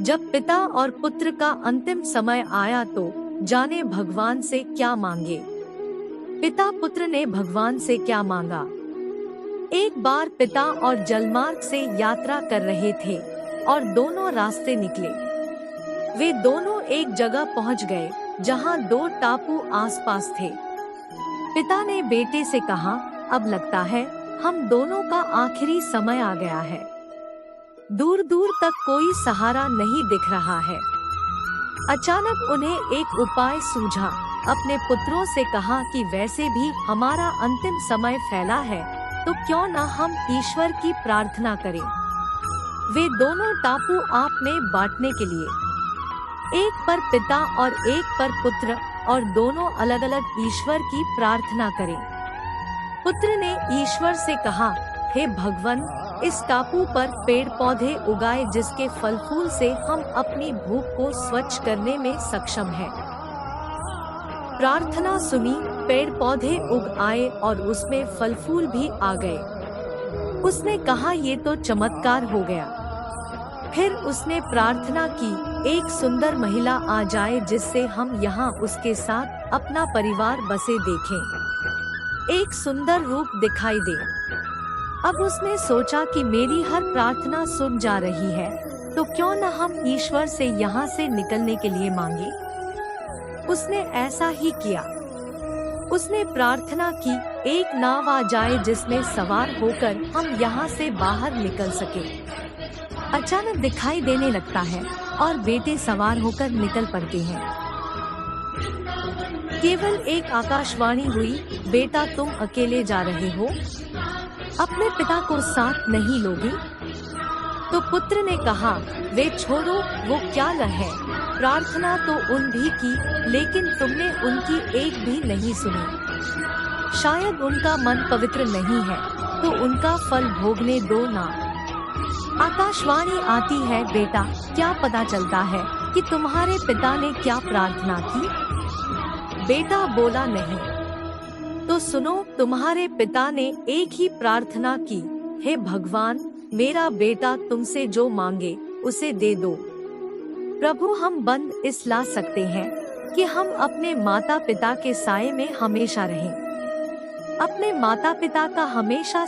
जब पिता और पुत्र का अंतिम समय आया तो जाने भगवान से क्या मांगे। पिता पुत्र ने भगवान से क्या मांगा। एक बार पिता और जलमार्ग से यात्रा कर रहे थे और दोनों रास्ते निकले। वे दोनों एक जगह पहुंच गए जहां दो टापू आसपास थे। पिता ने बेटे से कहा, अब लगता है हम दोनों का आखिरी समय आ गया है। दूर दूर तक कोई सहारा नहीं दिख रहा है। अचानक उन्हें एक उपाय सूझा। अपने पुत्रों से कहा कि वैसे भी हमारा अंतिम समय फैला है, तो क्यों न हम ईश्वर की प्रार्थना करें। वे दोनों टापू आप में बांटने के लिए, एक पर पिता और एक पर पुत्र, और दोनों अलग अलग ईश्वर की प्रार्थना करें। पुत्र ने ईश्वर से कहा, हे भगवान, इस टापू पर पेड़ पौधे उगाए जिसके फल फूल से हम अपनी भूख को स्वच्छ करने में सक्षम हैं। प्रार्थना सुनी, पेड़ पौधे उग आए और उसमें फल फूल भी आ गए। उसने कहा, ये तो चमत्कार हो गया। फिर उसने प्रार्थना की, एक सुंदर महिला आ जाए जिससे हम यहाँ उसके साथ अपना परिवार बसे देखें, एक सुंदर रूप दिखाई दे। अब उसने सोचा कि मेरी हर प्रार्थना सुन जा रही है, तो क्यों न हम ईश्वर से यहाँ से निकलने के लिए मांगे। उसने ऐसा ही किया। उसने प्रार्थना की, एक नाव आ जाए जिसमें सवार होकर हम यहाँ से बाहर निकल सके। अचानक दिखाई देने लगता है और बेटे सवार होकर निकल पड़ते हैं। केवल एक आकाशवाणी हुई, बेटा तुम अकेले जा रहे हो, अपने पिता को साथ नहीं लोगे। तो पुत्र ने कहा, वे छोड़ो, वो क्या रहे, प्रार्थना तो उन भी की, लेकिन तुमने उनकी एक भी नहीं सुनी। शायद उनका मन पवित्र नहीं है, तो उनका फल भोगने दो ना। आकाशवाणी आती है, बेटा क्या पता चलता है कि तुम्हारे पिता ने क्या प्रार्थना की। बेटा बोला, नहीं। तो सुनो, तुम्हारे पिता ने एक ही प्रार्थना की, हे भगवान, मेरा बेटा तुमसे जो मांगे उसे दे दो। प्रभु, हम बंद इस ला सकते हैं कि हम अपने माता पिता के साए में हमेशा रहें। अपने माता पिता का हमेशा